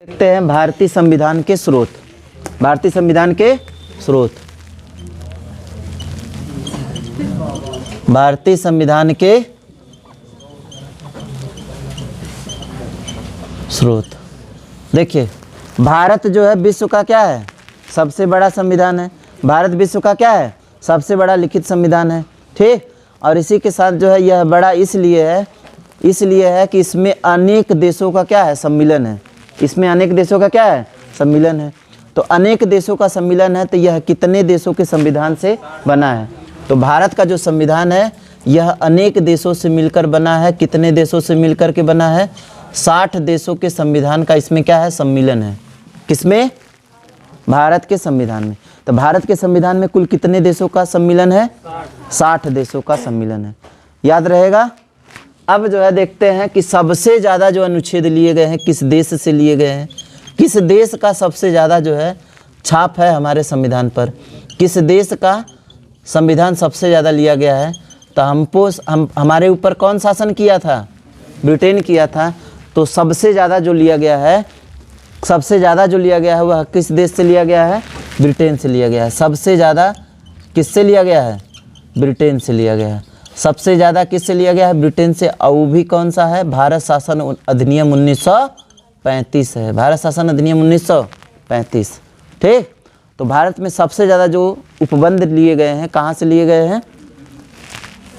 देखते हैं भारतीय संविधान के स्रोत। भारतीय संविधान के स्रोत, भारतीय संविधान के स्रोत। देखिए, भारत जो है विश्व का क्या है, सबसे बड़ा संविधान है। भारत विश्व का क्या है, सबसे बड़ा लिखित संविधान है, ठीक। और इसी के साथ जो है यह बड़ा इसलिए है कि इसमें अनेक देशों का क्या है, सम्मिलन है। इसमें अनेक देशों का क्या है, सम्मिलन है। तो अनेक देशों का सम्मिलन है, तो यह कितने देशों के संविधान से बना है। तो भारत का जो संविधान है यह अनेक देशों से मिलकर बना है। कितने देशों से मिलकर के बना है, 60 देशों के संविधान का इसमें क्या है, सम्मिलन है। किसमें, भारत के संविधान में। तो भारत के संविधान में कुल कितने देशों का सम्मिलन है, 60 देशों का सम्मिलन है, याद रहेगा। अब जो है देखते हैं कि सबसे ज़्यादा जो अनुच्छेद लिए गए हैं किस देश से लिए गए हैं, किस देश का सबसे ज़्यादा जो है छाप है हमारे संविधान पर, किस देश का संविधान सबसे ज़्यादा लिया गया है। तो हमारे ऊपर कौन शासन किया था, ब्रिटेन किया था। तो सबसे ज़्यादा जो लिया गया है, सबसे ज़्यादा जो लिया गया है वह किस देश से लिया गया है, ब्रिटेन से लिया गया है। सबसे ज़्यादा किससे लिया गया है, ब्रिटेन से लिया गया है। सबसे ज़्यादा किससे लिया गया है, ब्रिटेन से। और वो भी कौन सा है, भारत शासन अधिनियम 1935 है। भारत शासन अधिनियम 1935, ठीक। तो भारत में सबसे ज़्यादा जो उपबंध लिए गए हैं कहाँ से लिए गए हैं,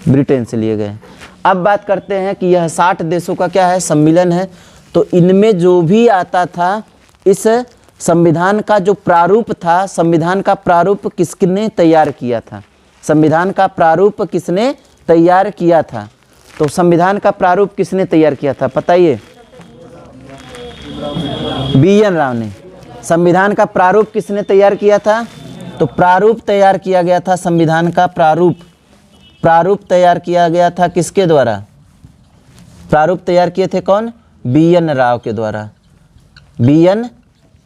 ब्रिटेन से लिए गए हैं। अब बात करते हैं कि यह 60 देशों का क्या है, सम्मिलन है। तो इनमें जो भी आता था, इस संविधान का जो प्रारूप था, संविधान का प्रारूप किसने तैयार किया था, संविधान का प्रारूप किसने तैयार किया था। तो संविधान का प्रारूप किसने तैयार किया था, बताइए। BN राव ने। संविधान का प्रारूप किसने तैयार किया था, तो प्रारूप तैयार किया गया था संविधान का प्रारूप तैयार किया गया था किसके द्वारा, प्रारूप तैयार किए थे कौन, BN राव के द्वारा। BN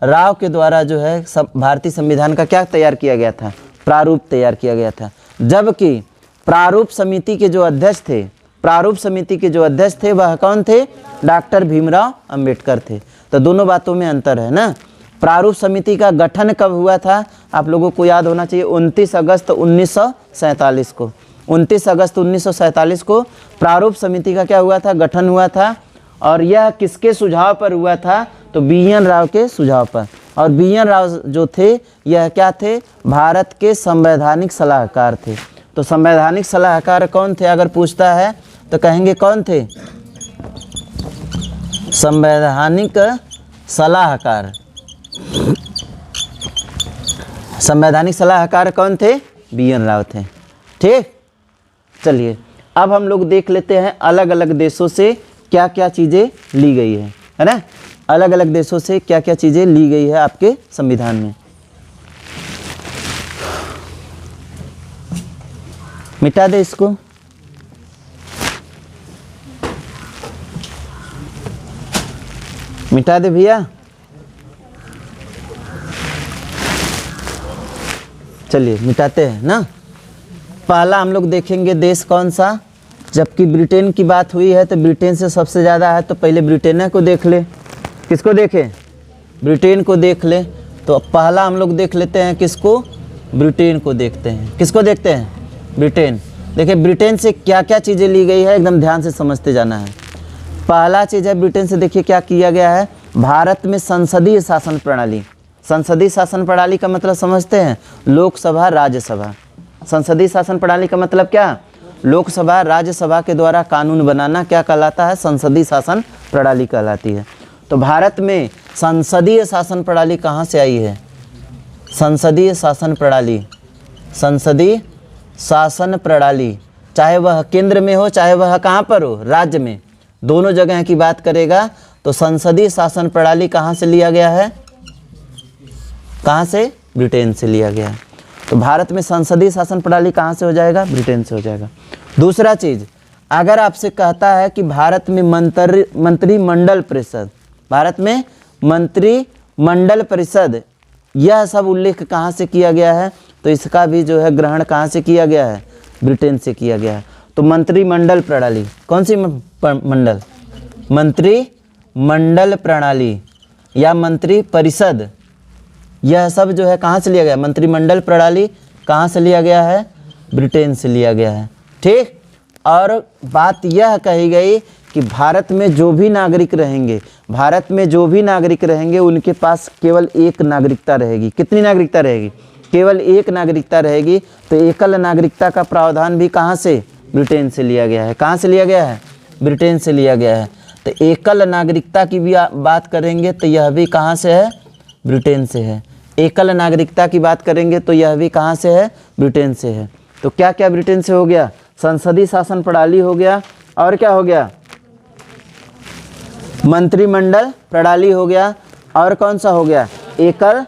राव के द्वारा जो है भारतीय संविधान का क्या तैयार किया गया था, प्रारूप तैयार किया गया था। जबकि प्रारूप समिति के जो अध्यक्ष थे, प्रारूप समिति के जो अध्यक्ष थे वह कौन थे, डॉक्टर भीमराव अंबेडकर थे। तो दोनों बातों में अंतर है ना। प्रारूप समिति का गठन कब हुआ था, आप लोगों को याद होना चाहिए, 29 अगस्त 1947 को। 29 अगस्त 1947 को प्रारूप समिति का क्या हुआ था, गठन हुआ था। और यह किसके सुझाव पर हुआ था, तो BN राव के सुझाव पर। और BN राव जो थे यह क्या थे, भारत के संवैधानिक सलाहकार थे। तो संवैधानिक सलाहकार कौन थे अगर पूछता है तो कहेंगे कौन थे, संवैधानिक सलाहकार। संवैधानिक सलाहकार कौन थे, BN राव थे, ठीक। चलिए अब हम लोग देख लेते हैं अलग अलग देशों से क्या क्या चीज़ें ली गई है ना। अलग अलग देशों से क्या क्या चीज़ें ली गई है आपके संविधान में। मिटा दे इसको, मिटा दे भैया। चलिए मिटाते हैं ना। पहला हम लोग देखेंगे देश कौन सा, जबकि ब्रिटेन की बात हुई है तो ब्रिटेन से सबसे ज़्यादा है, तो पहले ब्रिटेन को देख ले। किसको देखें, ब्रिटेन को देख ले। तो पहला हम लोग देख लेते हैं किसको, ब्रिटेन को देखते हैं। किसको देखते हैं, ब्रिटेन। देखिए ब्रिटेन से क्या क्या चीज़ें ली गई है, एकदम ध्यान से समझते जाना है। पहला चीज़ है ब्रिटेन से, देखिए क्या किया गया है, भारत में संसदीय शासन प्रणाली। संसदीय शासन प्रणाली का मतलब समझते हैं, लोकसभा राज्यसभा। संसदीय शासन प्रणाली का मतलब क्या, लोकसभा राज्यसभा के द्वारा कानून बनाना क्या कहलाता है, संसदीय शासन प्रणाली कहलाती है। तो भारत में संसदीय शासन प्रणाली कहाँ से आई है, संसदीय शासन प्रणाली। संसदीय शासन प्रणाली चाहे वह केंद्र में हो चाहे वह कहाँ पर हो, राज्य में, दोनों जगह की बात करेगा तो संसदीय शासन प्रणाली कहाँ से लिया गया है, कहाँ से, ब्रिटेन से लिया गया है। तो भारत में संसदीय शासन प्रणाली कहाँ से हो जाएगा, ब्रिटेन से हो जाएगा। दूसरा चीज़, अगर आपसे कहता है कि भारत में मंत्रिमंडल परिषद, भारत में मंत्रिमंडल परिषद, यह सब उल्लेख कहाँ से किया गया है, तो इसका भी जो है ग्रहण कहाँ से किया गया है, ब्रिटेन से किया गया है। तो मंत्रिमंडल प्रणाली, कौन सी मंडल, मंत्रिमंडल प्रणाली, या मंत्री परिषद, यह सब जो है कहाँ से लिया गया? मंत्रिमंडल प्रणाली कहाँ से लिया गया है? ब्रिटेन से लिया गया है। ठीक। और बात यह कही गई कि भारत में जो भी नागरिक रहेंगे, भारत में जो भी नागरिक रहेंगे उनके पास केवल एक नागरिकता रहेगी। कितनी नागरिकता रहेगी? केवल एक नागरिकता रहेगी। तो एकल नागरिकता का प्रावधान भी कहाँ से? ब्रिटेन से लिया गया है। कहाँ से लिया गया है? ब्रिटेन से लिया गया है। तो एकल नागरिकता की भी बात करेंगे तो यह भी कहाँ से है? ब्रिटेन से है। एकल नागरिकता की बात करेंगे तो यह भी कहाँ से है? ब्रिटेन से है। तो क्या क्या ब्रिटेन से हो गया? संसदीय शासन प्रणाली हो गया, और क्या हो गया? मंत्रिमंडल प्रणाली हो गया, और कौन सा हो गया? एकल,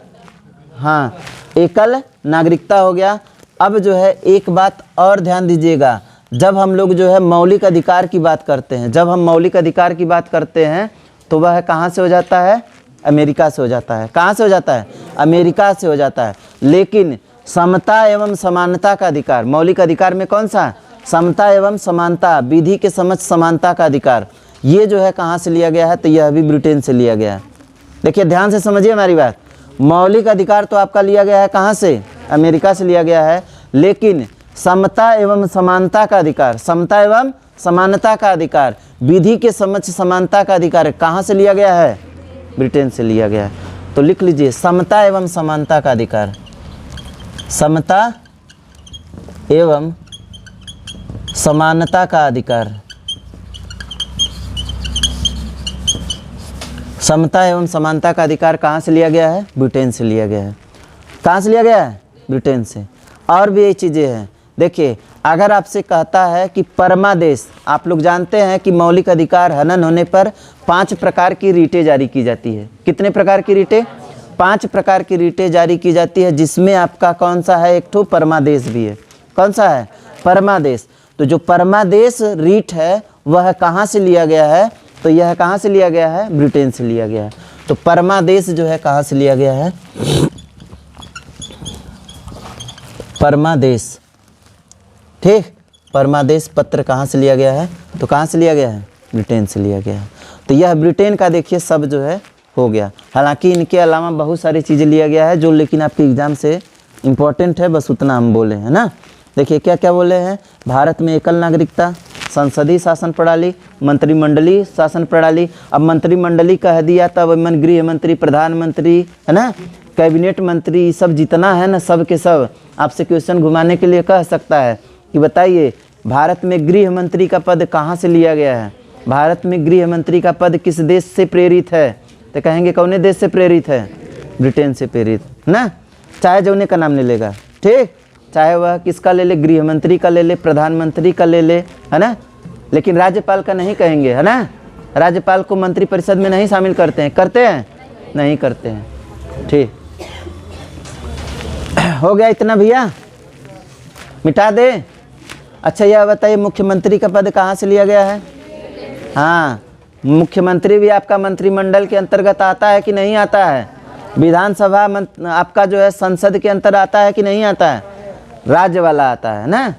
हाँ, एकल नागरिकता हो गया। अब जो है एक बात और ध्यान दीजिएगा, जब हम लोग जो है मौलिक अधिकार की बात करते हैं, जब हम मौलिक अधिकार की बात करते हैं तो वह कहाँ से हो जाता है? अमेरिका से हो जाता है। कहाँ से हो जाता है? अमेरिका से हो जाता है। लेकिन समता एवं समानता का अधिकार, मौलिक अधिकार में कौन सा? समता एवं समानता, विधि के समक्ष समानता का अधिकार, ये जो है कहाँ से लिया गया है? तो यह भी ब्रिटेन से लिया गया है। देखिए ध्यान से समझिए हमारी बात। मौलिक अधिकार तो आपका लिया गया है कहाँ से? अमेरिका से लिया गया है। लेकिन समता एवं समानता का अधिकार, समता एवं समानता का अधिकार, विधि के समक्ष समानता का अधिकार कहाँ से लिया गया है? ब्रिटेन से लिया गया है। तो लिख लीजिए, समता एवं समानता का अधिकार, समता एवं समानता का अधिकार, समता एवं समानता का अधिकार कहाँ से लिया गया है? ब्रिटेन से लिया गया है। कहाँ से लिया गया है? ब्रिटेन से। और भी ये चीज़ें हैं। देखिए, अगर आपसे कहता है कि परमादेश, आप लोग जानते हैं कि मौलिक अधिकार हनन होने पर 5 प्रकार की रीटें जारी की जाती है। कितने प्रकार की रीटें? 5 प्रकार की रीटें जारी की जाती है, जिसमें आपका कौन सा है? एक ठो परमादेश भी है। कौन सा है? परमादेश। तो जो परमादेश रीट है वह कहाँ से लिया गया है? तो यह कहाँ से लिया गया है? ब्रिटेन से लिया गया है। तो परमादेश जो है कहाँ से लिया गया है? परमादेश। ठीक, परमादेश पत्र कहाँ से लिया गया है? तो कहाँ से लिया गया है? ब्रिटेन से लिया गया है। तो यह ब्रिटेन का देखिए सब जो है हो गया। हालांकि इनके अलावा बहुत सारी चीज़ें लिया गया है जो लेकिन आपके एग्ज़ाम से इम्पोर्टेंट है, बस उतना हम बोले हैं ना। देखिए क्या क्या बोले हैं? भारत में एकल नागरिकता, संसदीय शासन प्रणाली, मंत्रिमंडलीय शासन प्रणाली। अब मंत्रिमंडली कह दिया तब मन गृह मंत्री, प्रधानमंत्री, है ना, कैबिनेट मंत्री, सब जितना है ना, सब के सब आपसे क्वेश्चन घुमाने के लिए कह सकता है कि बताइए भारत में गृह मंत्री का पद कहाँ से लिया गया है? भारत में गृह मंत्री का पद किस देश से प्रेरित है? तो कहेंगे कौने देश से प्रेरित है? ब्रिटेन से प्रेरित ना। चाहे जौने का नाम ले लेगा, ठीक, चाहे वह किसका ले ले, गृह मंत्री का ले ले, प्रधानमंत्री का ले ले, है ना। लेकिन राज्यपाल का नहीं कहेंगे, है ना। राज्यपाल को मंत्रिपरिषद में नहीं शामिल करते हैं। करते हैं? नहीं करते हैं। ठीक, हो गया इतना भैया, मिटा दे। अच्छा यह बताइए मुख्यमंत्री का पद कहाँ से लिया गया है? हाँ, मुख्यमंत्री भी आपका मंत्रिमंडल के अंतर्गत आता है कि नहीं आता है? विधानसभा आपका जो है संसद के अंतर आता है कि नहीं आता है? राज्य वाला आता है ना।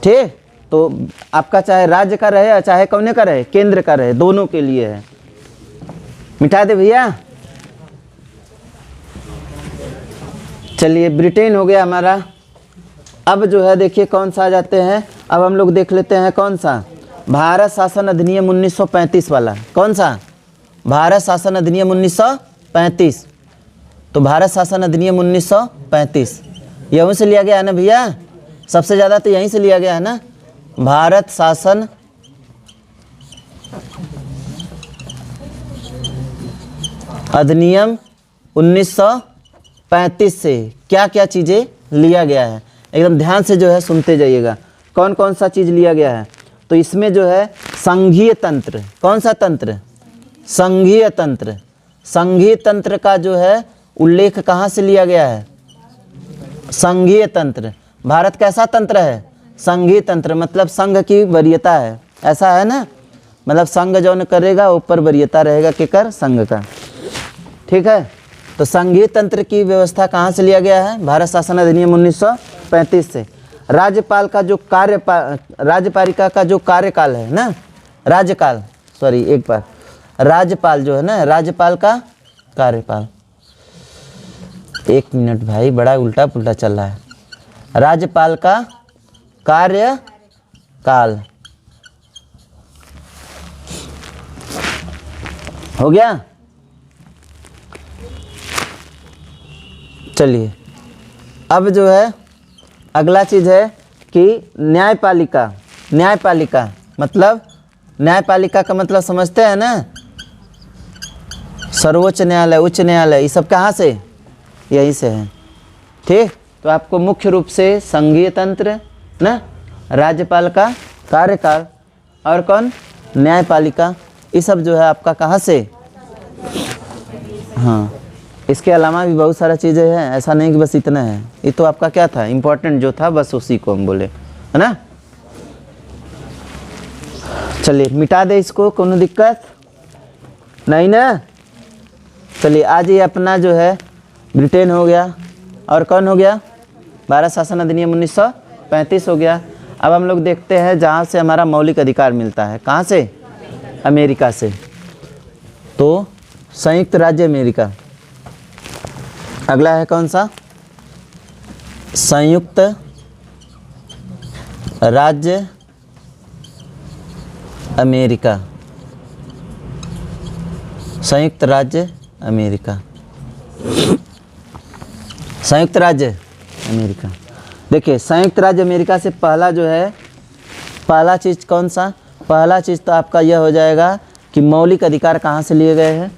ठीक, तो आपका चाहे राज्य का रहे या चाहे कौने का रहे, केंद्र का रहे, दोनों के लिए है। मिटा दे भैया। चलिए ब्रिटेन हो गया हमारा। अब जो है देखिए कौन सा आ जाते हैं। अब हम लोग देख लेते हैं कौन सा, भारत शासन अधिनियम 1935 वाला। कौन सा? भारत शासन अधिनियम 1935। तो भारत शासन अधिनियम 1935 यहीं से लिया गया है ना भैया। सबसे ज़्यादा तो यहीं से लिया गया है ना। भारत शासन अधिनियम 1935 से क्या क्या चीज़ें लिया गया है, एकदम ध्यान से जो है सुनते जाइएगा। कौन कौन सा चीज़ लिया गया है? तो इसमें जो है संघीय तंत्र। कौन सा तंत्र? संघीय तंत्र। संघीय तंत्र का जो है उल्लेख कहाँ से लिया गया है? संघीय तंत्र। भारत कैसा तंत्र है? संघीय तंत्र, मतलब संघ की वरीयता है, ऐसा है ना। मतलब संघ जो न करेगा ऊपर वरीयता रहेगा केकर? संघ का। ठीक है, तो संघीय तंत्र की व्यवस्था कहाँ से लिया गया है? भारत शासन अधिनियम 1935 से। राज्यपाल का जो राज्यपालिका का जो कार्यकाल है ना, राज्यकाल, सॉरी एक बार, राज्यपाल जो है ना, राज्यपाल का कार्यकाल। 1 मिनट भाई, बड़ा उल्टा पुल्टा चल रहा है। राज्यपाल का कार्यकाल हो गया। चलिए अब जो है अगला चीज़ है कि न्यायपालिका। न्यायपालिका मतलब, न्यायपालिका का मतलब समझते हैं ना, सर्वोच्च न्यायालय, उच्च न्यायालय, ये सब कहाँ से, यहीं से है। ठीक, तो आपको मुख्य रूप से संघीय तंत्र ना, राज्यपाल का कार्यकाल और कौन, न्यायपालिका, ये सब जो है आपका कहाँ से। हाँ, इसके अलावा भी बहुत सारा चीज़ें हैं, ऐसा नहीं कि बस इतना है। ये तो आपका क्या था, इम्पोर्टेंट जो था बस उसी को हम बोले, है ना। चलिए मिटा दे इसको, कोनो दिक्कत नहीं ना। चलिए आज ये अपना जो है ब्रिटेन हो गया और कौन हो गया, भारत शासन अधिनियम 1935 हो गया। अब हम लोग देखते हैं जहाँ से हमारा मौलिक अधिकार मिलता है, कहाँ से, अमेरिका से। तो संयुक्त राज्य अमेरिका। अगला है कौन सा, संयुक्त राज्य अमेरिका। संयुक्त राज्य अमेरिका, संयुक्त राज्य अमेरिका। देखिए संयुक्त राज्य अमेरिका से पहला जो है, पहला चीज़ कौन सा, पहला चीज़ तो आपका यह हो जाएगा कि मौलिक अधिकार कहाँ से लिए गए हैं,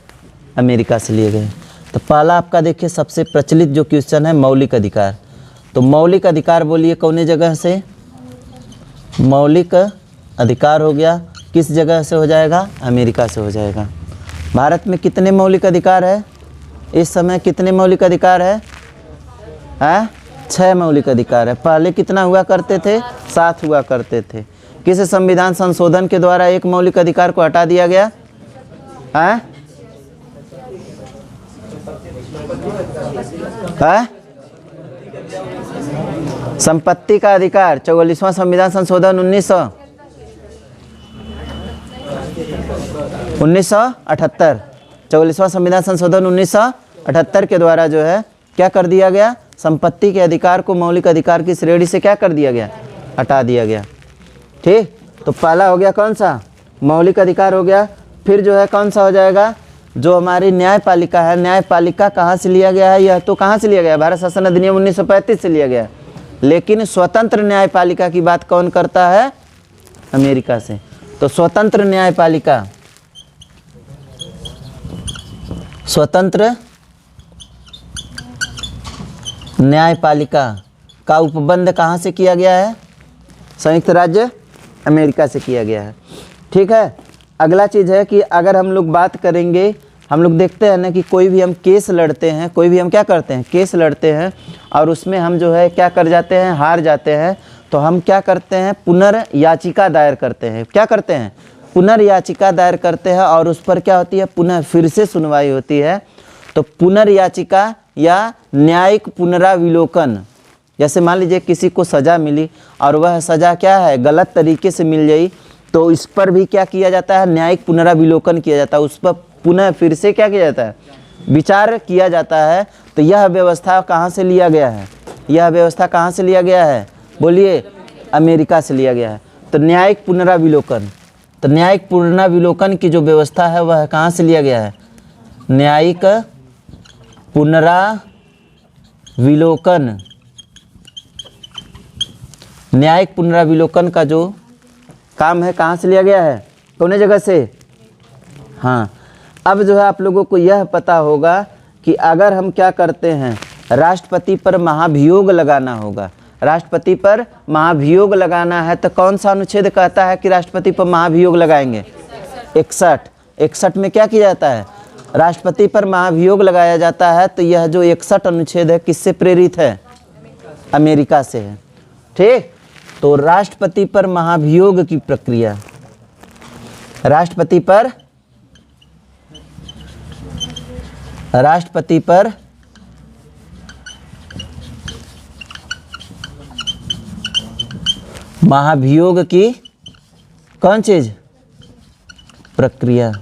अमेरिका से लिए गए। तो पहला आपका देखिए सबसे प्रचलित जो क्वेश्चन है मौलिक अधिकार। तो मौलिक अधिकार बोलिए कौन जगह से, मौलिक अधिकार हो गया किस जगह से हो जाएगा, अमेरिका से हो जाएगा। भारत में कितने मौलिक अधिकार है इस समय, कितने मौलिक अधिकार है, 6 मौलिक अधिकार है। पहले कितना हुआ करते थे, 7 हुआ करते थे। किस संविधान संशोधन के द्वारा एक मौलिक अधिकार को हटा दिया गया, संपत्ति का अधिकार, 44वां संविधान संशोधन 1978, 44वां संविधान संशोधन 1978 के द्वारा जो है क्या कर दिया गया, संपत्ति के अधिकार को मौलिक अधिकार की श्रेणी से क्या कर दिया गया, हटा दिया गया। ठीक, तो पहला हो गया कौन सा, मौलिक अधिकार हो गया। फिर जो है कौन सा हो जाएगा, जो हमारी न्यायपालिका है, न्यायपालिका कहाँ से लिया गया है, यह तो कहाँ से लिया गया है, भारत शासन अधिनियम 1935 से लिया गया है। लेकिन स्वतंत्र न्यायपालिका की बात कौन करता है, अमेरिका से। तो स्वतंत्र न्यायपालिका, स्वतंत्र न्यायपालिका का उपबंध कहाँ से किया गया है, संयुक्त राज्य अमेरिका से किया गया है। ठीक है, अगला चीज़ है कि अगर हम लोग बात करेंगे, हम लोग देखते हैं ना कि कोई भी हम केस लड़ते हैं, कोई भी हम क्या करते हैं, केस लड़ते हैं और उसमें हम जो है क्या कर जाते हैं, हार जाते हैं, तो हम क्या करते हैं, पुनर्याचिका दायर करते हैं। क्या करते हैं, पुनर्याचिका दायर करते हैं और उस पर क्या होती है, पुनः फिर से सुनवाई होती है। तो पुनर्याचिका या न्यायिक पुनराविलोकन, जैसे मान लीजिए किसी को सज़ा मिली और वह सज़ा क्या है, गलत तरीके से मिल गई, तो इस पर भी क्या किया जाता है, न्यायिक पुनराविलोकन किया जाता है, उस पर पुनः फिर से क्या किया जाता है, विचार किया जाता है। तो यह व्यवस्था कहाँ से लिया गया है, यह व्यवस्था कहाँ से लिया गया है, बोलिए, अमेरिका से लिया गया है। तो न्यायिक पुनराविलोकन, तो न्यायिक पुनराविलोकन की जो व्यवस्था है वह कहाँ से लिया गया है, न्यायिक पुनराविलोकन। न्यायिक पुनराविलोकन का जो काम है कहाँ से लिया गया है, कौन जगह से। हाँ, अब जो है आप लोगों को यह पता होगा कि अगर हम क्या करते हैं, राष्ट्रपति पर महाभियोग लगाना होगा, राष्ट्रपति पर महाभियोग लगाना है, तो कौन सा अनुच्छेद कहता है कि राष्ट्रपति पर महाभियोग लगाएंगे, 61 में क्या किया जाता है, राष्ट्रपति पर महाभियोग लगाया जाता है। तो यह जो 61 अनुच्छेद है किससे प्रेरित है, अमेरिका से है। ठीक, तो राष्ट्रपति पर महाभियोग की प्रक्रिया, राष्ट्रपति पर महाभियोग की कौन चीज, प्रक्रिया।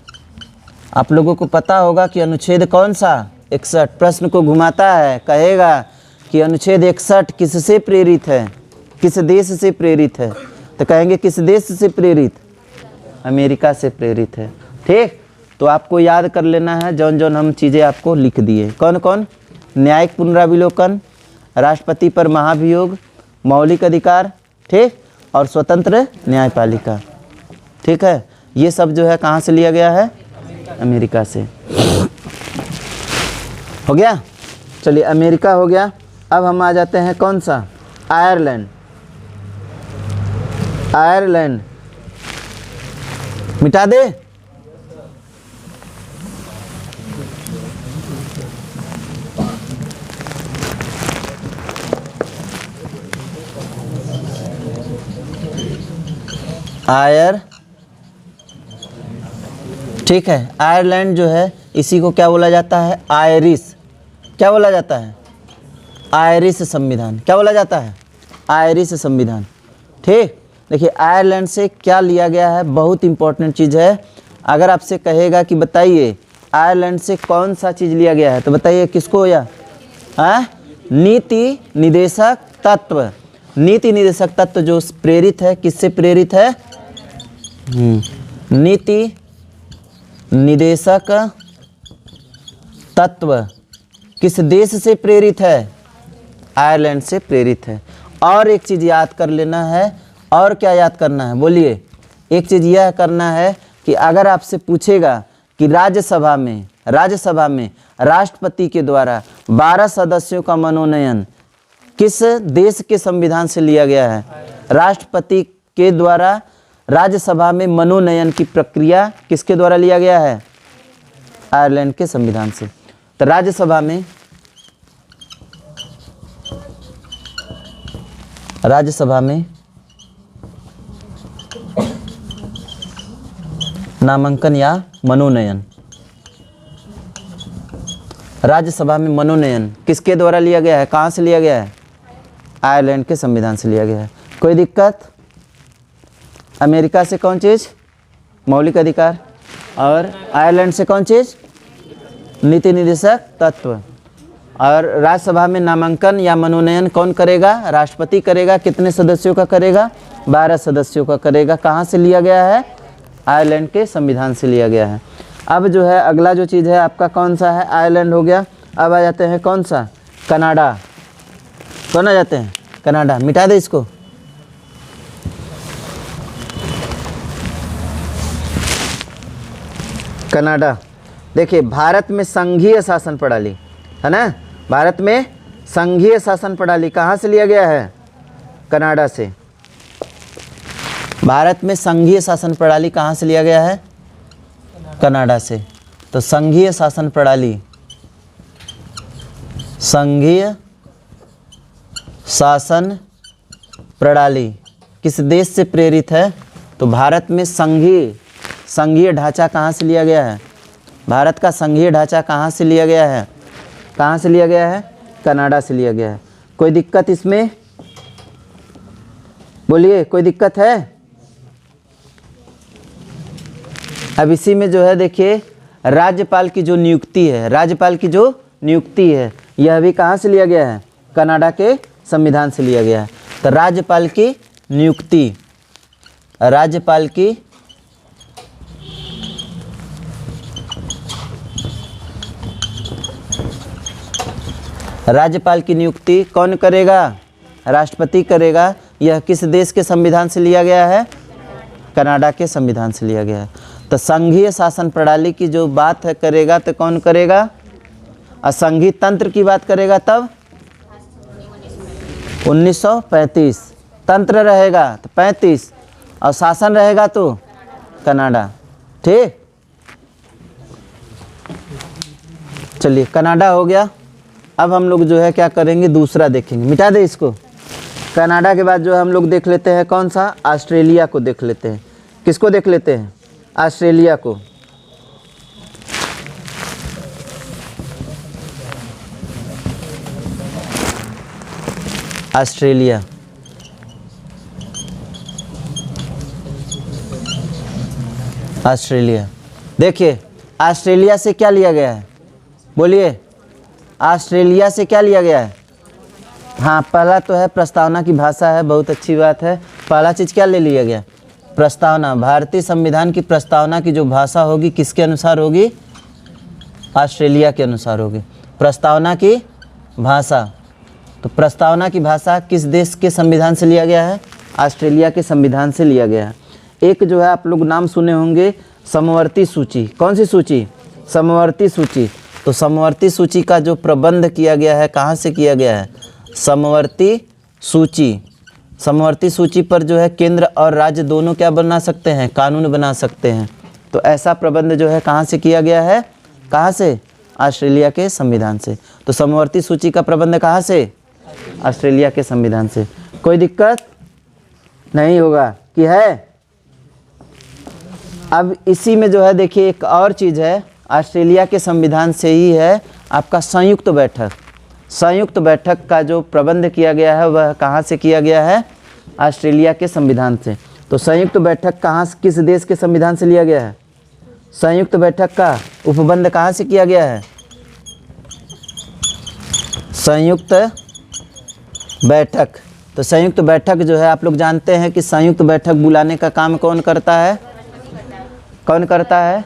आप लोगों को पता होगा कि अनुच्छेद कौन सा 61 प्रश्न को घुमाता है, कहेगा कि अनुच्छेद 61 किससे प्रेरित है, किस देश से प्रेरित है, तो कहेंगे किस देश से प्रेरित, अमेरिका से प्रेरित है। ठीक, तो आपको याद कर लेना है जौन जौन हम चीज़ें आपको लिख दिए। कौन कौन? न्यायिक पुनराविलोकन, राष्ट्रपति पर महाभियोग, मौलिक अधिकार, ठीक, और स्वतंत्र न्यायपालिका। ठीक है, ये सब जो है कहाँ से लिया गया है, अमेरिका से। हो गया, चलिए अमेरिका हो गया। अब हम आ जाते हैं कौन सा, आयरलैंड। आयरलैंड मिटा दे, आयर, ठीक है। आयरलैंड जो है इसी को क्या बोला जाता है, आयरिश। क्या बोला जाता है, आयरिश संविधान। क्या बोला जाता है, आयरिश संविधान। ठीक, देखिए आयरलैंड से क्या लिया गया है, बहुत इंपॉर्टेंट चीज़ है। अगर आपसे कहेगा कि बताइए आयरलैंड से कौन सा चीज़ लिया गया है, तो बताइए किसको, या नीति निदेशक तत्व। नीति निदेशक तत्व जो प्रेरित है, किससे प्रेरित है, नीति निदेशक तत्व किस देश से प्रेरित है, आयरलैंड से प्रेरित है। और एक चीज़ याद कर लेना है, और क्या याद करना है, बोलिए। एक चीज़ यह करना है कि अगर आपसे पूछेगा कि राज्यसभा में राष्ट्रपति के द्वारा 12 सदस्यों का मनोनयन किस देश के संविधान से लिया गया है, राष्ट्रपति के द्वारा राज्यसभा में मनोनयन की प्रक्रिया किसके द्वारा लिया गया है, आयरलैंड के संविधान से। तो राज्यसभा में नामांकन या मनोनयन, राज्यसभा में मनोनयन किसके द्वारा लिया गया है, कहाँ से लिया गया है, आयरलैंड के संविधान से लिया गया है। कोई दिक्कत? अमेरिका से कौन चीज़, मौलिक अधिकार, और आयरलैंड से कौन चीज़, नीति निदेशक तत्व। और राज्यसभा में नामांकन या मनोनयन कौन करेगा, राष्ट्रपति करेगा। कितने सदस्यों का करेगा, 12 सदस्यों का करेगा। कहाँ से लिया गया है, आयरलैंड के संविधान से लिया गया है। अब जो है अगला जो चीज़ है आपका कौन सा है, आयरलैंड हो गया। अब आ जाते हैं कौन सा, कनाडा। कौन आ जाते हैं, कनाडा। मिटा दे इसको, कनाडा। देखिए भारत में संघीय शासन प्रणाली है ना, भारत में संघीय शासन प्रणाली कहाँ से लिया गया है, कनाडा से। भारत में संघीय शासन प्रणाली कहाँ से लिया गया है, कनाडा से। तो संघीय शासन प्रणाली, संघीय शासन प्रणाली किस देश से प्रेरित है, तो भारत में संघीय ढांचा कहाँ से लिया गया है, भारत का संघीय ढांचा कहाँ से लिया गया है, कहाँ से लिया गया है, कनाडा से लिया गया है। कोई दिक्कत इसमें, बोलिए कोई दिक्कत है? अब इसी में जो है देखिए राज्यपाल की जो नियुक्ति है, राज्यपाल की जो नियुक्ति है यह भी कहाँ से लिया गया है, कनाडा के संविधान से लिया गया है। तो राज्यपाल की नियुक्ति, राज्यपाल की नियुक्ति कौन करेगा, राष्ट्रपति करेगा। यह किस देश के संविधान से लिया गया है, कनाडा के संविधान से लिया गया है। तो संघीय शासन प्रणाली की जो बात है करेगा तो कौन करेगा, असंघीय तंत्र की बात करेगा तब 1935 तंत्र रहेगा तो 35 और शासन रहेगा तो कनाडा। ठीक, चलिए कनाडा हो गया। अब हम लोग जो है क्या करेंगे, दूसरा देखेंगे। मिटा दे इसको। कनाडा के बाद जो हम लोग देख लेते हैं कौन सा, ऑस्ट्रेलिया को देख लेते हैं। किसको देख लेते हैं, ऑस्ट्रेलिया को। ऑस्ट्रेलिया, ऑस्ट्रेलिया देखिए ऑस्ट्रेलिया से क्या लिया गया है? बोलिए, ऑस्ट्रेलिया से क्या लिया गया है? हाँ, पहला तो है प्रस्तावना की भाषा है, बहुत अच्छी बात है। पहला चीज़ क्या ले लिया गया? प्रस्तावना। भारतीय संविधान की प्रस्तावना की जो भाषा होगी किसके अनुसार होगी? ऑस्ट्रेलिया के अनुसार होगी। प्रस्तावना की भाषा, तो प्रस्तावना की भाषा किस देश के संविधान से लिया गया है? ऑस्ट्रेलिया के संविधान से लिया गया है। एक जो है आप लोग नाम सुने होंगे, समवर्ती सूची। कौन सी सूची? समवर्ती सूची। तो समवर्ती सूची का जो प्रबंध किया गया है कहाँ से किया गया है? समवर्ती सूची। समवर्ती सूची पर जो है केंद्र और राज्य दोनों क्या बना सकते हैं? कानून बना सकते हैं। तो ऐसा प्रबंध जो है कहाँ से किया गया है? कहाँ से? ऑस्ट्रेलिया के संविधान से। तो समवर्ती सूची का प्रबंध कहाँ से? ऑस्ट्रेलिया के संविधान से। कोई दिक्कत नहीं होगा कि है? अब इसी में जो है देखिए एक और चीज़ है, ऑस्ट्रेलिया के संविधान से ही है आपका संयुक्त बैठक। संयुक्त बैठक का जो प्रबंध किया गया है वह कहाँ से किया गया है? ऑस्ट्रेलिया के संविधान से। तो संयुक्त बैठक कहाँ, किस देश के संविधान से लिया गया है? संयुक्त बैठक का उपबंध कहाँ से किया गया है? संयुक्त बैठक। तो संयुक्त बैठक जो है आप लोग जानते हैं कि संयुक्त बैठक बुलाने का काम कौन करता है? कौन करता है?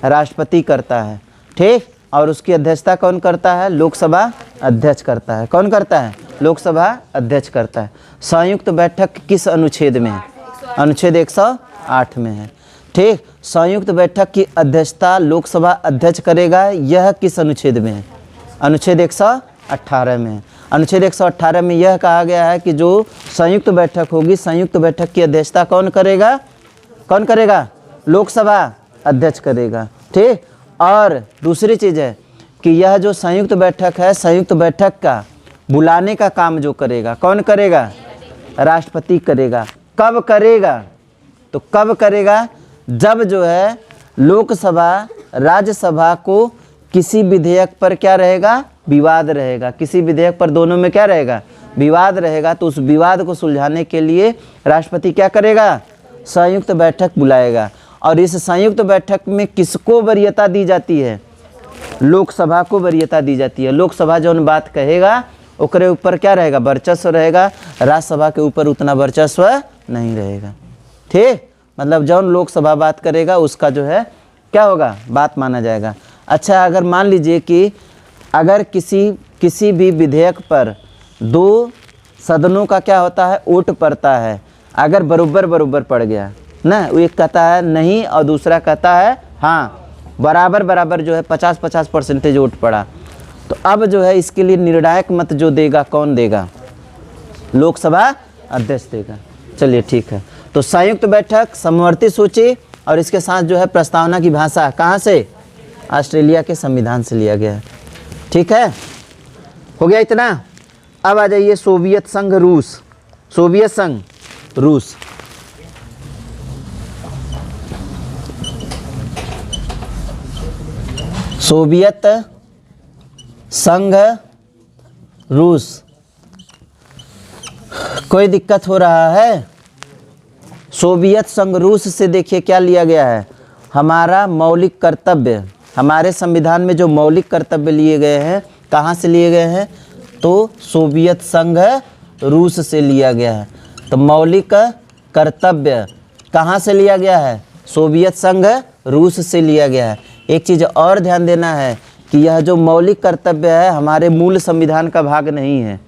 राष्ट्रपति करता है, ठीक। और उसकी अध्यक्षता कौन करता है? लोकसभा अध्यक्ष करता है। कौन करता है? लोकसभा अध्यक्ष करता है। संयुक्त बैठक किस अनुच्छेद में है? अनुच्छेद 108 में है, ठीक। संयुक्त बैठक की अध्यक्षता लोकसभा अध्यक्ष करेगा, यह किस अनुच्छेद में है? अनुच्छेद 118 में है। अनुच्छेद 118 में यह कहा गया है कि जो संयुक्त बैठक होगी, संयुक्त बैठक की अध्यक्षता कौन करेगा? कौन करेगा? लोकसभा अध्यक्ष करेगा, ठीक। और दूसरी चीज़ है कि यह जो संयुक्त बैठक है, संयुक्त बैठक का बुलाने का काम जो करेगा, कौन करेगा? राष्ट्रपति करेगा। कब करेगा? तो कब करेगा? जब जो है लोकसभा राज्यसभा को किसी विधेयक पर क्या रहेगा? विवाद रहेगा। किसी विधेयक पर दोनों में क्या रहेगा? विवाद रहेगा। तो उस विवाद को सुलझाने के लिए राष्ट्रपति क्या करेगा? संयुक्त बैठक बुलाएगा। और इस संयुक्त बैठक में किसको वरीयता दी जाती है? लोकसभा को वरीयता दी जाती है। लोकसभा जौन बात कहेगा ओकरे ऊपर क्या रहेगा? वर्चस्व रहेगा। राज्यसभा के ऊपर उतना वर्चस्व नहीं रहेगा, ठीक। मतलब जौन लोकसभा बात करेगा उसका जो है क्या होगा? बात माना जाएगा। अच्छा, अगर मान लीजिए कि अगर किसी भी विधेयक पर दो सदनों का क्या होता है? वोट पड़ता है। अगर बराबर पड़ गया ना, वो एक कहता है नहीं और दूसरा कहता है हाँ, बराबर जो है 50-50% वोट पड़ा, तो अब जो है इसके लिए निर्णायक मत जो देगा कौन देगा? लोकसभा अध्यक्ष देगा। चलिए ठीक है। तो संयुक्त बैठक, समवर्ती सूची और इसके साथ जो है प्रस्तावना की भाषा कहाँ से? ऑस्ट्रेलिया के संविधान से लिया गया है, ठीक है। हो गया इतना। अब आ जाइए सोवियत संघ रूस। सोवियत संघ रूस। सोवियत संघ रूस। कोई दिक्कत हो रहा है? सोवियत संघ रूस से देखिए क्या लिया गया है? हमारा मौलिक कर्तव्य, हमारे संविधान में जो मौलिक कर्तव्य लिए गए हैं कहाँ से लिए गए हैं? तो सोवियत संघ रूस से लिया गया है। तो मौलिक कर्तव्य कहाँ से लिया गया है? सोवियत संघ रूस से लिया गया है। एक चीज़ और ध्यान देना है कि यह जो मौलिक कर्तव्य है हमारे मूल संविधान का भाग नहीं है।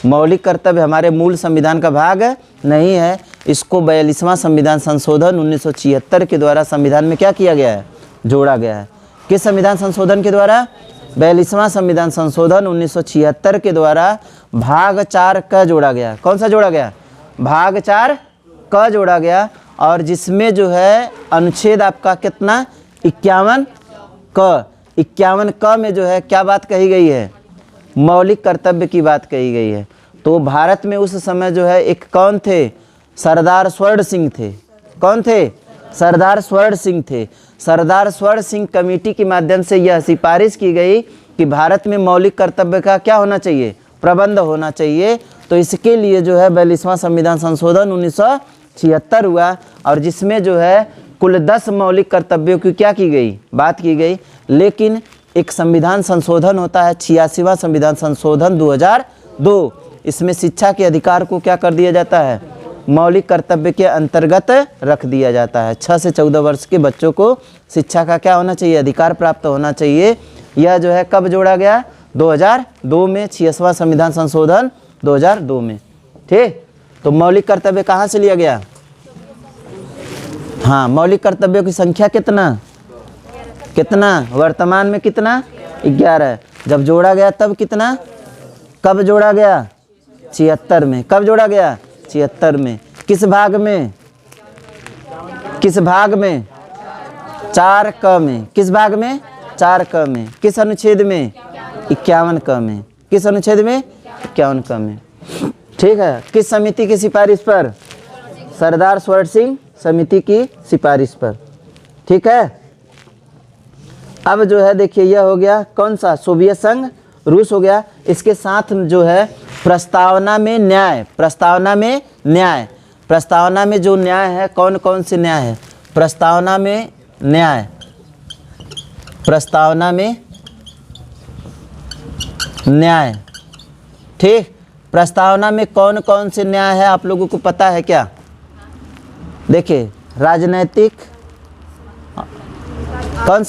मौलिक कर्तव्य हमारे मूल संविधान का भाग नहीं है। इसको 42वां संविधान संशोधन 1976 के द्वारा संविधान में क्या किया गया है? जोड़ा गया है। किस संविधान संशोधन के द्वारा? 42वां संविधान संशोधन 1976 के द्वारा भाग 4 क जोड़ा गया। कौन सा जोड़ा गया? भाग 4 क जोड़ा गया। और जिसमें जो है अनुच्छेद आपका कितना? 51 क। 51 क में जो है क्या बात कही गई है? मौलिक कर्तव्य की बात कही गई है। तो भारत में उस समय जो है एक कौन थे? सरदार स्वर्ण सिंह थे। कौन थे? सरदार स्वर्ण सिंह थे। सरदार स्वर्ण सिंह कमेटी के माध्यम से यह सिफारिश की गई कि भारत में मौलिक कर्तव्य का क्या होना चाहिए? प्रबंध होना चाहिए। तो इसके लिए जो है 42वां संविधान संशोधन 1976 हुआ। और जिसमें जो है कुल 10 मौलिक कर्तव्यों की क्या की गई, बात की गई। लेकिन एक संविधान संशोधन होता है, 86वां संविधान संशोधन 2002, इसमें शिक्षा के अधिकार को क्या कर दिया जाता है, मौलिक कर्तव्य के अंतर्गत रख दिया जाता है। 6 से 14 वर्ष के बच्चों को शिक्षा का क्या होना चाहिए, अधिकार प्राप्त होना चाहिए। यह जो है कब जोड़ा गया, 2002 में, 86वां संविधान संशोधन 2002 में। ठीक, तो मौलिक कर्तव्य कहाँ से लिया गया, हाँ, मौलिक कर्तव्यों की संख्या कितना वर्तमान में कितना, 11। जब जोड़ा गया तब कितना, कब जोड़ा गया, 76 में। कब जोड़ा गया, 76 में। किस भाग में, 4 क में। किस भाग में, 4 क में। किस अनुच्छेद में, 51 क में। किस अनुच्छेद में, 51 क में। ठीक है, किस समिति की सिफारिश पर, सरदार स्वर्ण सिंह समिति की सिफारिश पर। ठीक है, अब जो है देखिए यह हो गया कौन सा, सोवियत संघ रूस हो गया। इसके साथ जो है प्रस्तावना में न्याय, प्रस्तावना में न्याय, प्रस्तावना में जो न्याय है, कौन कौन से न्याय है, प्रस्तावना में न्याय, प्रस्तावना में न्याय। ठीक, प्रस्तावना में कौन कौन से न्याय है आप लोगों को पता है क्या, देखिए राजनैतिक, कौन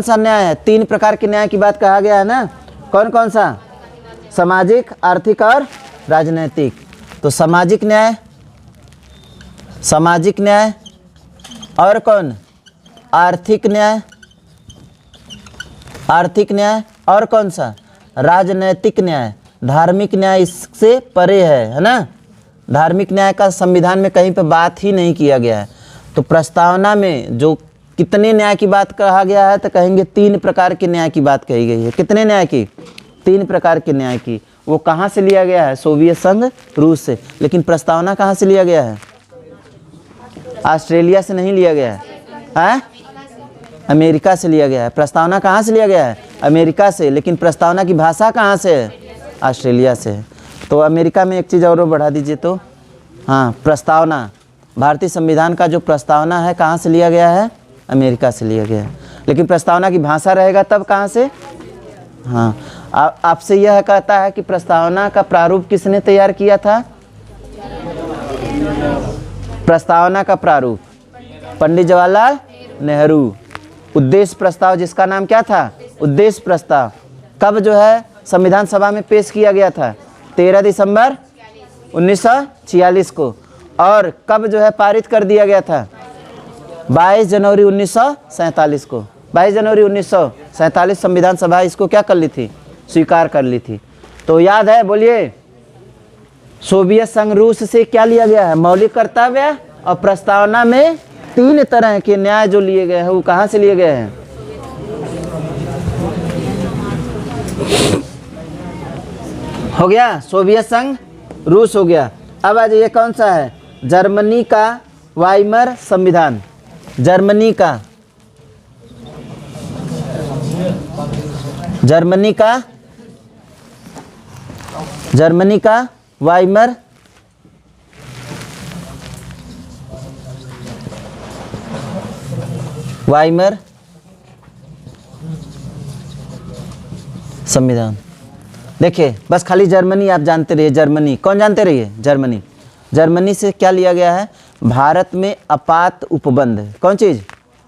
सा न्याय है, 3 प्रकार के न्याय की बात कहा गया है ना, कौन कौन सा, सामाजिक, आर्थिक और राजनैतिक। तो सामाजिक न्याय, सामाजिक न्याय, और कौन, आर्थिक न्याय, आर्थिक न्याय, और कौन सा, राजनैतिक न्याय। धार्मिक न्याय इससे परे है ना, धार्मिक न्याय का संविधान में कहीं पर बात ही नहीं किया गया है। तो प्रस्तावना में जो कितने न्याय की बात कहा गया है, तो कहेंगे 3 प्रकार के न्याय की बात कही गई है। कितने न्याय की, 3 प्रकार के न्याय की। वो कहाँ से लिया गया है, सोवियत संघ रूस से। लेकिन प्रस्तावना कहाँ से लिया गया है, ऑस्ट्रेलिया से नहीं लिया गया है, अमेरिका से लिया गया है। प्रस्तावना कहाँ से लिया गया है, अमेरिका से। लेकिन प्रस्तावना की भाषा कहाँ से है, ऑस्ट्रेलिया से है। तो अमेरिका में एक चीज़ और बढ़ा दीजिए तो, हाँ, प्रस्तावना, भारतीय संविधान का जो प्रस्तावना है कहाँ से लिया गया है, अमेरिका से लिया गया है। लेकिन प्रस्तावना की भाषा रहेगा तब कहाँ से, हाँ, आपसे यह कहता है कि प्रस्तावना का प्रारूप किसने तैयार किया था, प्रस्तावना का प्रारूप पंडित जवाहरलाल नेहरू। उद्देश्य प्रस्ताव जिसका नाम क्या था, उद्देश्य प्रस्ताव, कब जो है संविधान सभा में पेश किया गया था, 13 दिसंबर 1946 को। और कब जो है पारित कर दिया गया था, 22 जनवरी 1947 को। 22 जनवरी 1947 संविधान सभा इसको क्या कर ली थी, स्वीकार कर ली थी। तो याद है, बोलिए, सोवियत संघ रूस से क्या लिया गया है, मौलिक कर्तव्य। और प्रस्तावना में 3 तरह के न्याय जो लिए गए हैं वो कहाँ से लिए गए हैं, हो गया सोवियत संघ रूस हो गया। अब आ जाइए कौन सा है, जर्मनी का वाइमर संविधान, जर्मनी का, जर्मनी का, जर्मनी का वाइमर वाइमर संविधान। देखिए बस खाली जर्मनी आप जानते रहिए, जर्मनी कौन जानते रहिए, जर्मनी। जर्मनी से क्या लिया गया है, भारत में आपात उपबंध, कौन चीज़,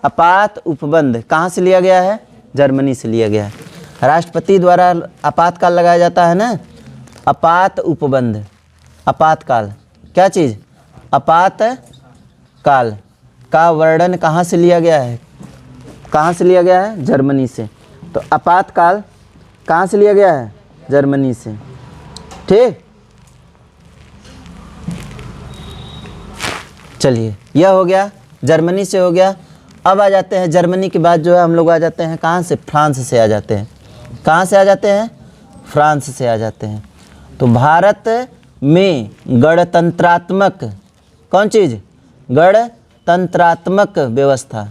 आपात उपबंध कहाँ से लिया गया है, जर्मनी से लिया गया है। राष्ट्रपति द्वारा आपातकाल लगाया जाता है ना, आपात उपबंध, आपातकाल, क्या चीज़, आपातकाल का वर्णन कहाँ से लिया गया है, कहाँ से लिया गया है, जर्मनी से। तो आपातकाल कहाँ से लिया गया है, जर्मनी से। ठीक, चलिए यह हो गया, जर्मनी से हो गया। अब आ जाते हैं जर्मनी के बाद जो है हम लोग आ जाते हैं कहाँ से, फ्रांस से आ जाते हैं। कहाँ से आ जाते हैं, फ्रांस से आ जाते हैं। तो भारत में गणतंत्रात्मक, कौन चीज़, गणतंत्रात्मक व्यवस्था,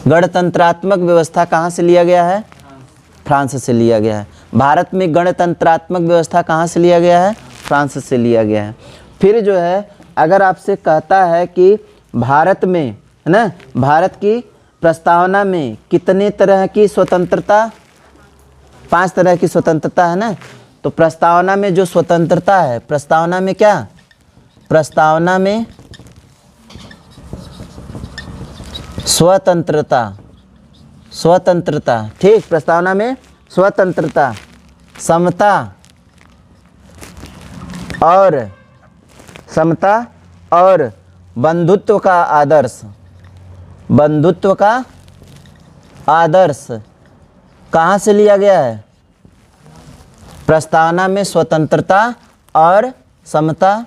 गणतंत्रात्मक व्यवस्था कहाँ से लिया गया है, फ्रांस से लिया गया है। भारत में गणतंत्रात्मक व्यवस्था कहाँ से लिया गया है, फ्रांस से लिया गया है। फिर जो है अगर आपसे कहता है कि भारत में, है ना, भारत की प्रस्तावना में कितने तरह की स्वतंत्रता, 5 तरह की स्वतंत्रता है ना, तो प्रस्तावना में जो स्वतंत्रता है, प्रस्तावना में क्या, प्रस्तावना में स्वतंत्रता, स्वतंत्रता, ठीक, प्रस्तावना में स्वतंत्रता, समता और बंधुत्व का आदर्श, बंधुत्व का आदर्श कहाँ से लिया गया है? प्रस्तावना में स्वतंत्रता और समता,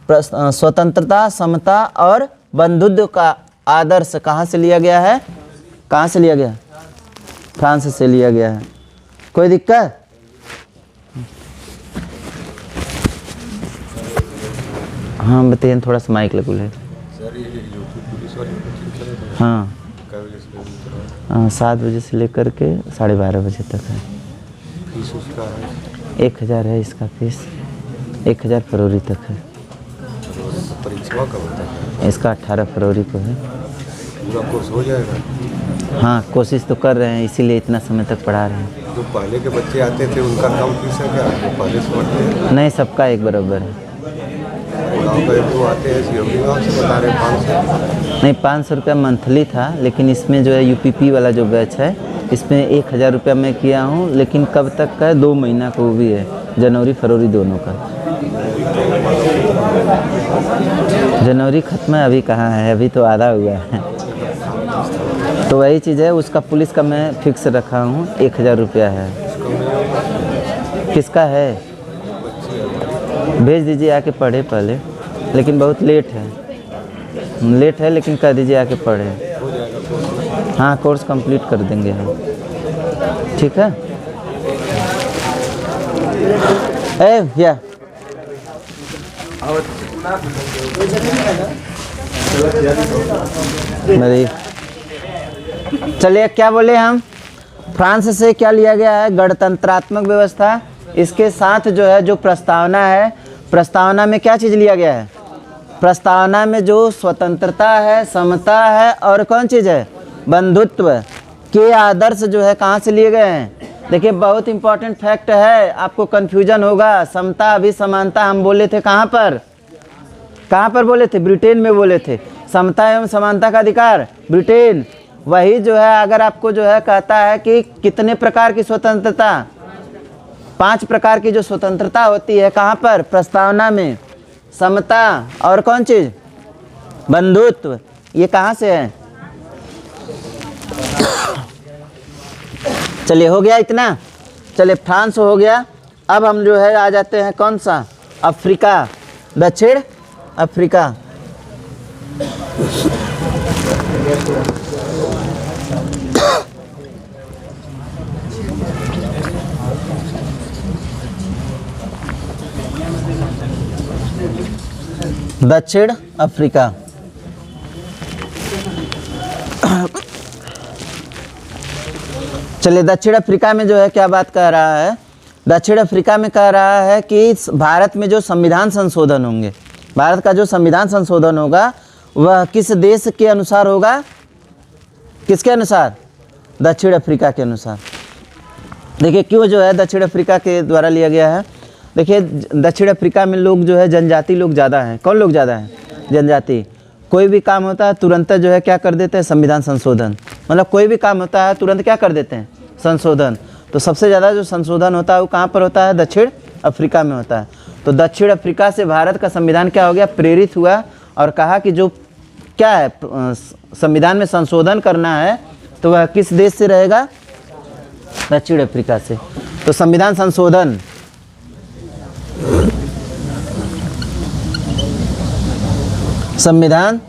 स्वतंत्रता, समता और बंधुत्व का आदर्श कहाँ से लिया गया है? कहाँ से लिया गया? फ्रांस से लिया गया है। कोई दिक्कत? हाँ बताइए, थोड़ा सा माइक लगू है। हाँ हाँ, 7 बजे से लेकर के 12:30 बजे तक है। फीस उसका है 1000 है इसका फीस, 1000 फरवरी तक है। परीक्षा कब होता है? इसका 18 फरवरी को है। पूरा कोर्स हो जाएगा? हाँ कोशिश तो कर रहे हैं, इसीलिए इतना समय तक पढ़ा रहे हैं। जो पहले के बच्चे आते थे उनका कम फीस है क्या? जो पहले से पढ़ते हैं? नहीं, सबका एक बराबर है। गाँव का एक दो आते हैं, सीएमडी गाँव से बता रहे 500। नहीं, 500 रुपया मंथली था, लेकिन इसमें जो है यूपीपी वाला जो बैच है इसमें 1000 रुपया मैं किया हूँ, लेकिन कब तक का है? 2 महीना का वो भी है, जनवरी फरवरी दोनों का। जनवरी खत्म है, अभी कहाँ है, अभी तो आधा हुआ है। तो वही चीज़ है, उसका पुलिस का मैं फिक्स रखा हूँ, 1000 रुपया है। किसका है? भेज दीजिए आके पढ़े पहले, लेकिन बहुत लेट है, लेकिन कह दीजिए आके पढ़े। हाँ कोर्स कंप्लीट कर देंगे हम, ठीक है। ए भैया चलिए, क्या बोले हम? फ्रांस से क्या लिया गया है? गणतंत्रात्मक व्यवस्था। इसके साथ जो है जो प्रस्तावना है, प्रस्तावना में क्या चीज़ लिया गया है? प्रस्तावना में जो स्वतंत्रता है, समता है और कौन चीज़ है? बंधुत्व के आदर्श जो है कहाँ से लिए गए हैं? देखिए बहुत इंपॉर्टेंट फैक्ट है, आपको कन्फ्यूजन होगा। समता अभी समानता हम बोले थे कहाँ पर? कहाँ पर बोले थे? ब्रिटेन में बोले थे। समता एवं समानता का अधिकार ब्रिटेन। वही जो है अगर आपको जो है कहता है कि कितने प्रकार की स्वतंत्रता, 5 प्रकार की जो स्वतंत्रता होती है, कहाँ पर? प्रस्तावना में। समता और कौन चीज़? बंधुत्व। ये कहाँ से है? चलिए हो गया इतना। चलिए फ्रांस हो गया। अब हम जो है आ जाते हैं कौन सा? अफ्रीका, दक्षिण अफ्रीका। दक्षिण अफ्रीका। चलिए दक्षिण अफ्रीका में जो है क्या बात कह रहा है? दक्षिण अफ्रीका में कह रहा है कि भारत में जो संविधान संशोधन होंगे, भारत का जो संविधान संशोधन होगा वह किस देश के अनुसार होगा? किसके अनुसार? दक्षिण अफ्रीका के अनुसार। देखिए क्यों जो है दक्षिण अफ्रीका के द्वारा लिया गया है। देखिए दक्षिण अफ्रीका में लोग जो है जनजाति लोग ज़्यादा हैं। कौन लोग ज़्यादा हैं? जनजाति। कोई भी काम होता है तुरंत जो है क्या कर देते हैं? संविधान संशोधन। मतलब कोई भी काम होता है तुरंत क्या कर देते हैं? संशोधन। तो सबसे ज़्यादा जो संशोधन होता है वो कहाँ पर होता है? दक्षिण अफ्रीका में होता है। तो दक्षिण अफ्रीका से भारत का संविधान क्या हो गया? प्रेरित हुआ और कहा कि जो क्या है संविधान में संशोधन करना है तो वह किस देश से रहेगा? दक्षिण अफ्रीका से। तो संविधान संशोधन संविधान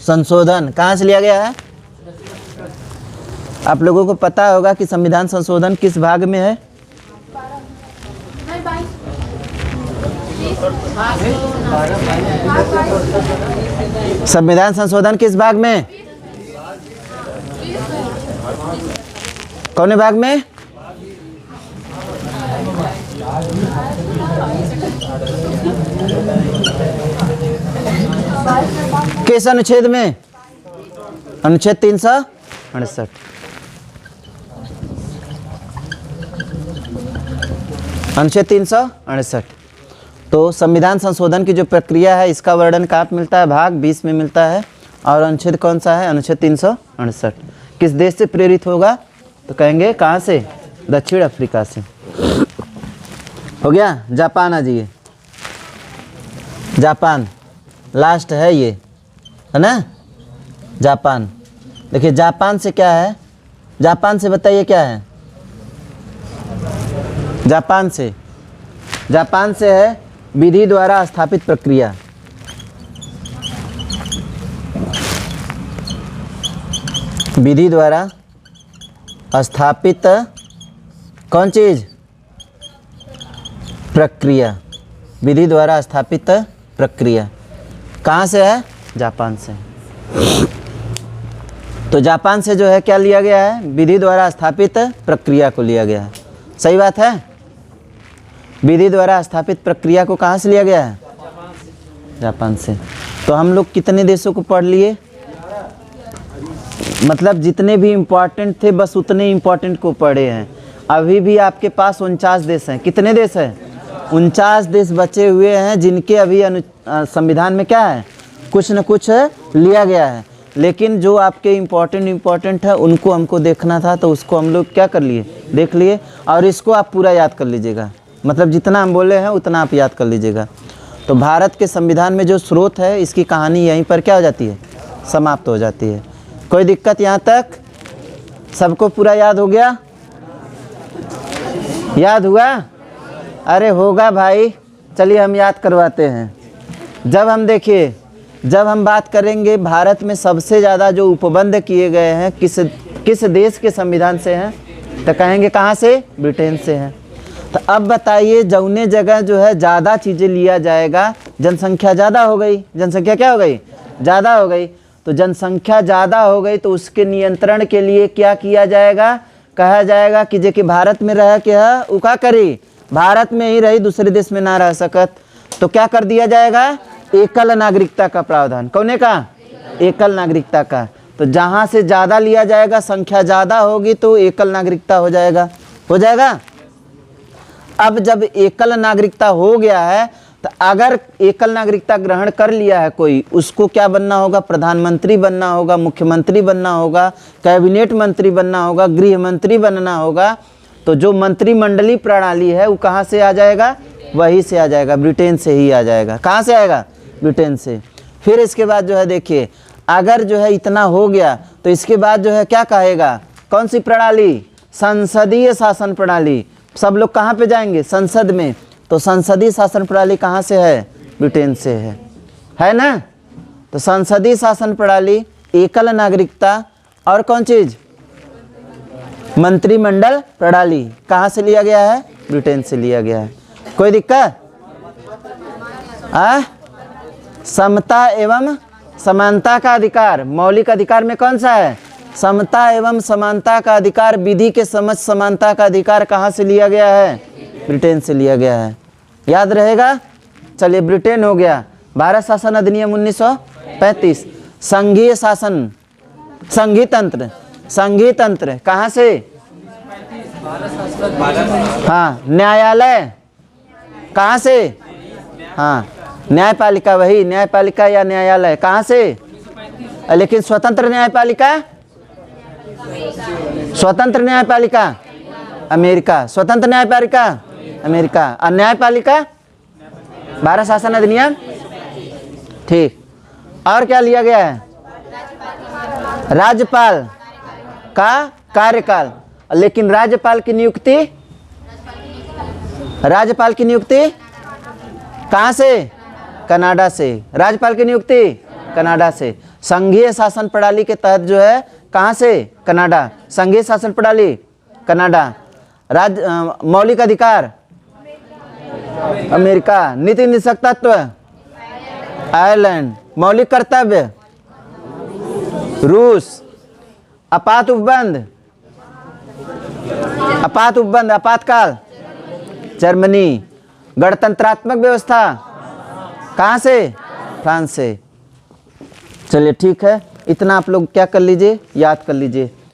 संशोधन कहाँ से लिया गया है? आप लोगों को पता होगा कि संविधान संशोधन किस भाग में है? संविधान संशोधन किस भाग में? कौन भाग में? किस अनुच्छेद में? अनुच्छेद 368। अनुच्छेद 368। तो संविधान संशोधन की जो प्रक्रिया है इसका वर्णन कहाँ पे मिलता है? भाग 20 में मिलता है। और अनुच्छेद कौन सा है? अनुच्छेद 368। किस देश से प्रेरित होगा? तो कहेंगे कहाँ से? दक्षिण अफ्रीका से। हो गया? जापान आ जाइए। जापान लास्ट है ये, है ना? जापान। देखिए जापान से क्या है? जापान से बताइए क्या है? जापान से है विधि द्वारा स्थापित प्रक्रिया। विधि द्वारा स्थापित कौन चीज? प्रक्रिया। विधि द्वारा स्थापित प्रक्रिया कहाँ से है? जापान से। तो जापान से जो है क्या लिया गया है? विधि द्वारा स्थापित प्रक्रिया को लिया गया है। सही बात है? विधि द्वारा स्थापित प्रक्रिया को कहाँ से लिया गया है? जापान से। तो हम लोग कितने देशों को पढ़ लिए? मतलब जितने भी इम्पोर्टेंट थे बस उतने इम्पोर्टेंट को पढ़े हैं। अभी भी आपके पास 49 देश हैं। कितने देश हैं? 49 देश बचे हुए हैं जिनके अभी संविधान में क्या है? कुछ न कुछ लिया गया है। लेकिन जो आपके इम्पोर्टेंट है उनको हमको देखना था, तो उसको हम लोग क्या कर लिए? देख लिए। और इसको आप पूरा याद कर लीजिएगा। मतलब जितना हम बोले हैं उतना आप याद कर लीजिएगा। तो भारत के संविधान में जो स्रोत है इसकी कहानी यहीं पर क्या हो जाती है? समाप्त हो जाती है। कोई दिक्कत यहाँ तक? सबको पूरा याद हो गया? याद हुआ? अरे होगा भाई। चलिए हम याद करवाते हैं। जब हम बात करेंगे भारत में सबसे ज़्यादा जो उपबंध किए गए हैं किस देश के संविधान से हैं? तो कहेंगे कहाँ से? ब्रिटेन से हैं। तो अब बताइए जौने जगह जो है ज़्यादा चीज़ें लिया जाएगा, जनसंख्या ज़्यादा हो गई। जनसंख्या क्या हो गई? ज़्यादा हो गई। तो जनसंख्या ज़्यादा हो गई तो उसके नियंत्रण के लिए क्या किया जाएगा? कहा जाएगा कि जे कि भारत में रह के है उ का करी? भारत में ही रही, दूसरे देश में ना रह सकत। तो क्या कर दिया जाएगा? एकल नागरिकता का प्रावधान। कौने का? एकल नागरिकता का। तो जहाँ से ज़्यादा लिया जाएगा, संख्या ज़्यादा होगी तो एकल नागरिकता हो जाएगा। हो जाएगा। अब जब एकल नागरिकता हो गया है तो अगर एकल नागरिकता ग्रहण कर लिया है कोई, उसको क्या बनना होगा? प्रधानमंत्री बनना होगा, मुख्यमंत्री बनना होगा, कैबिनेट मंत्री बनना होगा, गृह मंत्री बनना होगा। तो जो मंत्रिमंडलीय प्रणाली है वो कहाँ से आ जाएगा? वहीं से आ जाएगा, ब्रिटेन से ही आ जाएगा। कहाँ से आएगा? ब्रिटेन से। फिर इसके बाद जो है देखिए, अगर जो है इतना हो गया तो इसके बाद जो है क्या कहेगा? कौन सी प्रणाली? संसदीय शासन प्रणाली। सब लोग कहाँ पे जाएंगे? संसद में। तो संसदीय शासन प्रणाली कहाँ से है? ब्रिटेन से है ना? तो संसदीय शासन प्रणाली, एकल नागरिकता और कौन चीज? मंत्रिमंडल प्रणाली कहाँ से लिया गया है? ब्रिटेन से लिया गया है। कोई दिक्कत? समता एवं समानता का अधिकार, मौलिक अधिकार में कौन सा है? समता एवं समानता का अधिकार। विधि के समझ समानता का अधिकार कहाँ से लिया गया है? ब्रिटेन से लिया गया है। याद रहेगा? चलिए ब्रिटेन हो गया। भारत शासन अधिनियम 1935। संघीय शासन, संघीय तंत्र कहाँ से? हाँ, न्यायालय कहाँ से? हाँ, न्यायपालिका। वही न्यायपालिका या न्यायालय कहाँ से? लेकिन स्वतंत्र न्यायपालिका, स्वतंत्र न्यायपालिका अमेरिका, स्वतंत्र न्यायपालिका अमेरिका। और न्यायपालिका भारत शासन अधिनियम। ठीक। और क्या लिया गया है? राज्यपाल का कार्यकाल। लेकिन राज्यपाल की नियुक्ति, राज्यपाल की नियुक्ति कहाँ से? कनाडा से। राज्यपाल की नियुक्ति कनाडा से। संघीय शासन प्रणाली के तहत जो है कहाँ से? कनाडा। संघीय शासन प्रणाली कनाडा। मौलिक अधिकार अमेरिका। नीति निषेध तत्व आयरलैंड। मौलिक कर्तव्य रूस। आपात उपबंध, आपातकाल जर्मनी। गणतंत्रात्मक व्यवस्था कहाँ से? फ्रांस से। चलिए ठीक है, इतना आप लोग क्या कर लीजिए, याद कर लीजिए।